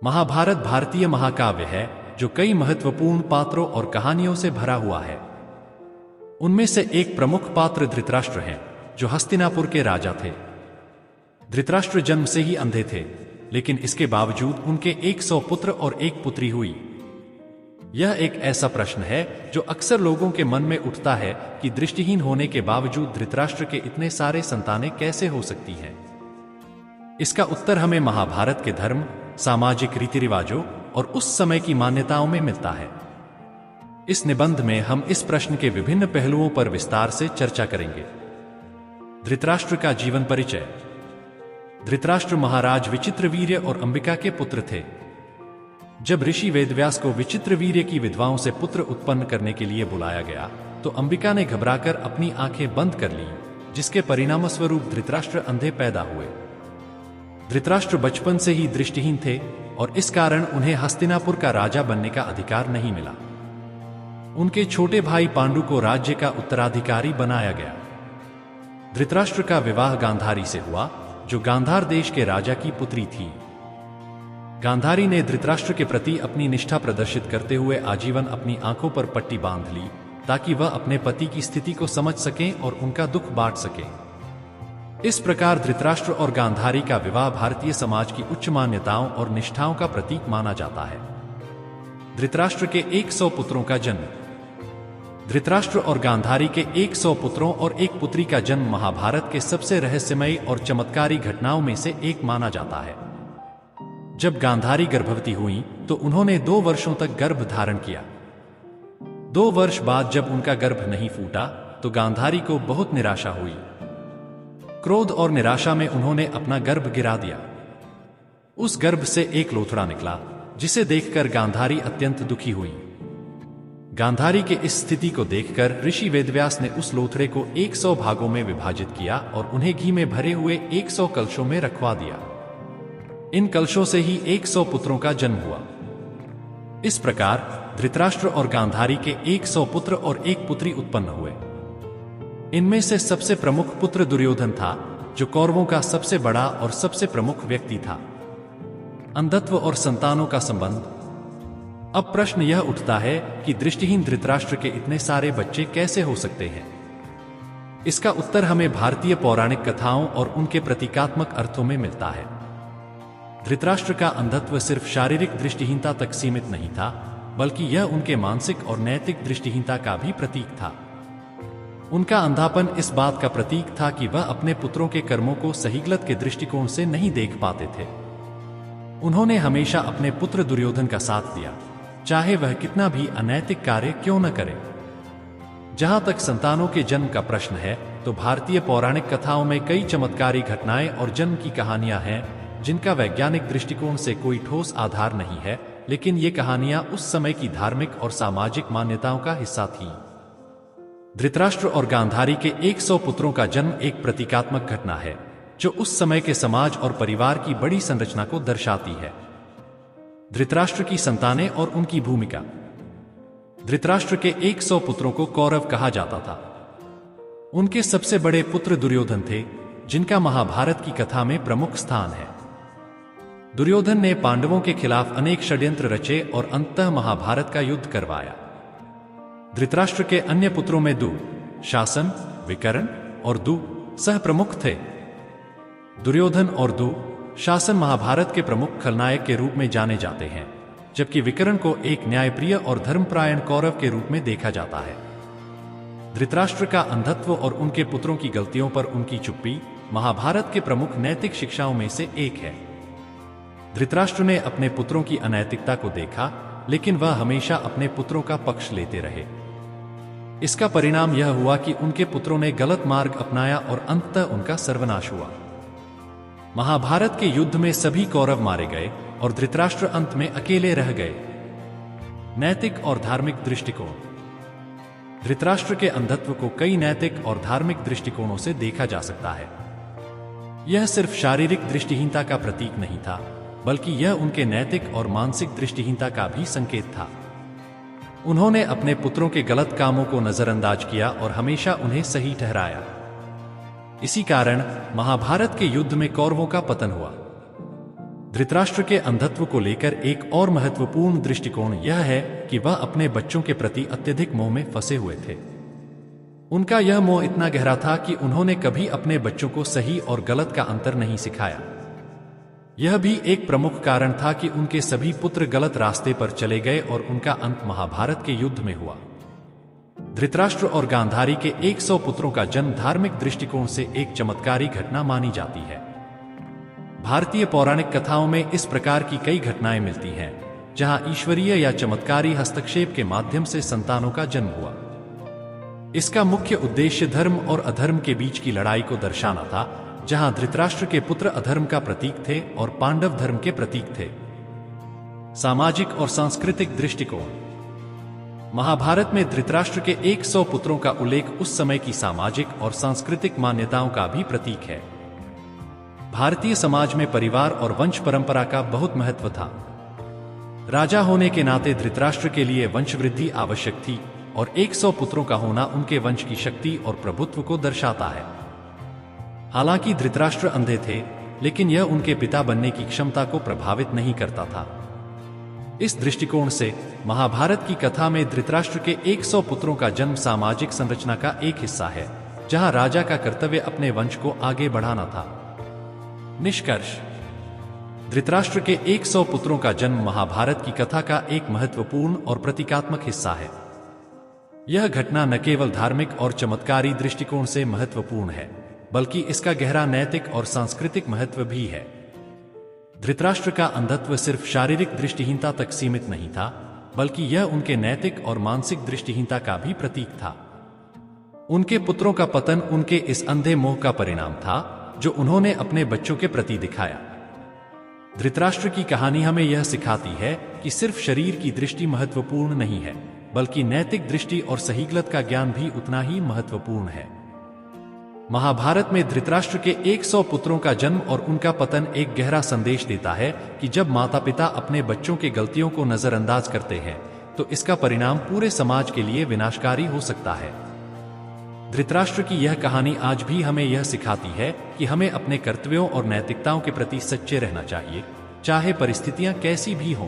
महाभारत भारतीय महाकाव्य है जो कई महत्वपूर्ण पात्रों और कहानियों से भरा हुआ है। उनमें से एक प्रमुख पात्र धृतराष्ट्र हैं, जो हस्तिनापुर के राजा थे। धृतराष्ट्र जन्म से ही अंधे थे, लेकिन इसके बावजूद उनके 100 पुत्र और एक पुत्री हुई। यह एक ऐसा प्रश्न है जो अक्सर लोगों के मन में उठता है कि दृष्टिहीन होने के बावजूद धृतराष्ट्र के इतने सारे संतानें कैसे हो सकती हैं। इसका उत्तर हमें महाभारत के धर्म, सामाजिक रीति रिवाजों और उस समय की मान्यताओं में मिलता है। इस निबंध में हम इस प्रश्न के विभिन्न पहलुओं पर विस्तार से चर्चा करेंगे। धृतराष्ट्र का जीवन परिचय। धृतराष्ट्र महाराज विचित्रवीर्य और अंबिका के पुत्र थे। जब ऋषि वेदव्यास को विचित्रवीर्य की विधवाओं से पुत्र उत्पन्न करने के लिए बुलाया गया, तो अंबिका ने घबराकर अपनी आंखें बंद कर लीं, जिसके परिणामस्वरूप धृतराष्ट्र अंधे पैदा हुए। धृतराष्ट्र बचपन से ही दृष्टिहीन थे और इस कारण उन्हें हस्तिनापुर का राजा बनने का अधिकार नहीं मिला। उनके छोटे भाई पांडु को राज्य का उत्तराधिकारी बनाया गया। धृतराष्ट्र का विवाह गांधारी से हुआ, जो गांधार देश के राजा की पुत्री थी। गांधारी ने धृतराष्ट्र के प्रति अपनी निष्ठा प्रदर्शित करते हुए आजीवन अपनी आंखों पर पट्टी बांध ली, ताकि वह अपने पति की स्थिति को समझ सकें और उनका दुख बांट सकें। इस प्रकार धृतराष्ट्र और गांधारी का विवाह भारतीय समाज की उच्च मान्यताओं और निष्ठाओं का प्रतीक माना जाता है। धृतराष्ट्र के 100 पुत्रों का जन्म। धृतराष्ट्र और गांधारी के 100 पुत्रों और एक पुत्री का जन्म महाभारत के सबसे रहस्यमयी और चमत्कारी घटनाओं में से एक माना जाता है। जब गांधारी गर्भवती हुई तो उन्होंने 2 वर्षों तक गर्भ धारण किया। 2 वर्ष बाद जब उनका गर्भ नहीं फूटा तो गांधारी को बहुत निराशा हुई। क्रोध और निराशा में उन्होंने अपना गर्भ गिरा दिया। उस गर्भ से एक लोथड़ा निकला, जिसे देखकर गांधारी अत्यंत दुखी हुई। गांधारी के इस स्थिति को देखकर ऋषि वेदव्यास ने उस लोथड़े को 100 भागों में विभाजित किया और उन्हें घी में भरे हुए 100 कलशों में रखवा दिया। इन कलशों से ही 100 पुत्रों का जन्म हुआ। इस प्रकार धृतराष्ट्र और गांधारी के 100 पुत्र और एक पुत्री उत्पन्न हुए। इनमें से सबसे प्रमुख पुत्र दुर्योधन था, जो कौरवों का सबसे बड़ा और सबसे प्रमुख व्यक्ति था। अंधत्व और संतानों का संबंध। अब प्रश्न यह उठता है कि दृष्टिहीन धृतराष्ट्र के इतने सारे बच्चे कैसे हो सकते हैं। इसका उत्तर हमें भारतीय पौराणिक कथाओं और उनके प्रतीकात्मक अर्थों में मिलता है। धृतराष्ट्र का अंधत्व सिर्फ शारीरिक दृष्टिहीनता तक सीमित नहीं था, बल्कि यह उनके मानसिक और नैतिक दृष्टिहीनता का भी प्रतीक था। उनका अंधापन इस बात का प्रतीक था कि वह अपने पुत्रों के कर्मों को सही गलत के दृष्टिकोण से नहीं देख पाते थे। उन्होंने हमेशा अपने पुत्र दुर्योधन का साथ दिया, चाहे वह कितना भी अनैतिक कार्य क्यों न करे। जहां तक संतानों के जन्म का प्रश्न है, तो भारतीय पौराणिक कथाओं में कई चमत्कारी घटनाएं और जन्म की कहानियां हैं, जिनका वैज्ञानिक दृष्टिकोण से कोई ठोस आधार नहीं है, लेकिन ये कहानियां उस समय की धार्मिक और सामाजिक मान्यताओं का हिस्सा थीं। धृतराष्ट्र और गांधारी के 100 पुत्रों का जन्म एक प्रतीकात्मक घटना है, जो उस समय के समाज और परिवार की बड़ी संरचना को दर्शाती है। धृतराष्ट्र की संतानें और उनकी भूमिका। धृतराष्ट्र के 100 पुत्रों को कौरव कहा जाता था। उनके सबसे बड़े पुत्र दुर्योधन थे, जिनका महाभारत की कथा में प्रमुख स्थान है। दुर्योधन ने पांडवों के खिलाफ अनेक षड्यंत्र रचे और अंततः महाभारत का युद्ध करवाया। धृतराष्ट्र के अन्य पुत्रों में दु, शासन, विकर्ण और दु सह प्रमुख थे। दुर्योधन और दु शासन महाभारत के प्रमुख खलनायक के रूप में जाने जाते हैं, जबकि विकर्ण को एक न्यायप्रिय और धर्मपरायण कौरव के रूप में देखा जाता है। धृतराष्ट्र का अंधत्व और उनके पुत्रों की गलतियों पर उनकी चुप्पी महाभारत के प्रमुख नैतिक शिक्षाओं में से एक है। धृतराष्ट्र ने अपने पुत्रों की अनैतिकता को देखा, लेकिन वह हमेशा अपने पुत्रों का पक्ष लेते रहे। इसका परिणाम यह हुआ कि उनके पुत्रों ने गलत मार्ग अपनाया और अंततः उनका सर्वनाश हुआ। महाभारत के युद्ध में सभी कौरव मारे गए और धृतराष्ट्र अंत में अकेले रह गए। नैतिक और धार्मिक दृष्टिकोण। धृतराष्ट्र के अंधत्व को कई नैतिक और धार्मिक दृष्टिकोणों से देखा जा सकता है। यह सिर्फ शारीरिक दृष्टिहीनता का प्रतीक नहीं था, बल्कि यह उनके नैतिक और मानसिक दृष्टिहीनता का भी संकेत था। उन्होंने अपने पुत्रों के गलत कामों को नजरअंदाज किया और हमेशा उन्हें सही ठहराया। इसी कारण महाभारत के युद्ध में कौरवों का पतन हुआ। धृतराष्ट्र के अंधत्व को लेकर एक और महत्वपूर्ण दृष्टिकोण यह है कि वह अपने बच्चों के प्रति अत्यधिक मोह में फंसे हुए थे। उनका यह मोह इतना गहरा था कि उन्होंने कभी अपने बच्चों को सही और गलत का अंतर नहीं सिखाया। यह भी एक प्रमुख कारण था कि उनके सभी पुत्र गलत रास्ते पर चले गए और उनका अंत महाभारत के युद्ध में हुआ। धृतराष्ट्र और गांधारी के 100 पुत्रों का जन्म धार्मिक दृष्टिकोण से एक चमत्कारी घटना मानी जाती है। भारतीय पौराणिक कथाओं में इस प्रकार की कई घटनाएं मिलती हैं, जहां ईश्वरीय या चमत्कारी हस्तक्षेप के माध्यम से संतानों का जन्म हुआ। इसका मुख्य उद्देश्य धर्म और अधर्म के बीच की लड़ाई को दर्शाना था, जहां धृतराष्ट्र के पुत्र अधर्म का प्रतीक थे और पांडव धर्म के प्रतीक थे। सामाजिक और सांस्कृतिक दृष्टिकोण। महाभारत में धृतराष्ट्र के 100 पुत्रों का उल्लेख उस समय की सामाजिक और सांस्कृतिक मान्यताओं का भी प्रतीक है। भारतीय समाज में परिवार और वंश परंपरा का बहुत महत्व था। राजा होने के नाते धृतराष्ट्र के लिए वंशवृद्धि आवश्यक थी और 100 पुत्रों का होना उनके वंश की शक्ति और प्रभुत्व को दर्शाता है। हालांकि धृतराष्ट्र अंधे थे, लेकिन यह उनके पिता बनने की क्षमता को प्रभावित नहीं करता था। इस दृष्टिकोण से महाभारत की कथा में धृतराष्ट्र के 100 पुत्रों का जन्म सामाजिक संरचना का एक हिस्सा है, जहां राजा का कर्तव्य अपने वंश को आगे बढ़ाना था। निष्कर्ष। धृतराष्ट्र के 100 पुत्रों का जन्म महाभारत की कथा का एक महत्वपूर्ण और प्रतीकात्मक हिस्सा है। यह घटना न केवल धार्मिक और चमत्कारी दृष्टिकोण से महत्वपूर्ण है, बल्कि इसका गहरा नैतिक और सांस्कृतिक महत्व भी है। धृतराष्ट्र का अंधत्व सिर्फ शारीरिक दृष्टिहीनता तक सीमित नहीं था, बल्कि यह उनके नैतिक और मानसिक दृष्टिहीनता का भी प्रतीक था। उनके पुत्रों का पतन उनके इस अंधे मोह का परिणाम था, जो उन्होंने अपने बच्चों के प्रति दिखाया। धृतराष्ट्र की कहानी हमें यह सिखाती है कि सिर्फ शरीर की दृष्टि महत्वपूर्ण नहीं है, बल्कि नैतिक दृष्टि और सही गलत का ज्ञान भी उतना ही महत्वपूर्ण है। महाभारत में धृतराष्ट्र के 100 पुत्रों का जन्म और उनका पतन एक गहरा संदेश देता है कि जब माता पिता अपने बच्चों की गलतियों को नजरअंदाज करते हैं, तो इसका परिणाम पूरे समाज के लिए विनाशकारी हो सकता है। धृतराष्ट्र की यह कहानी आज भी हमें यह सिखाती है कि हमें अपने कर्तव्यों और नैतिकताओं के प्रति सच्चे रहना चाहिए, चाहे परिस्थितियां कैसी भी हों।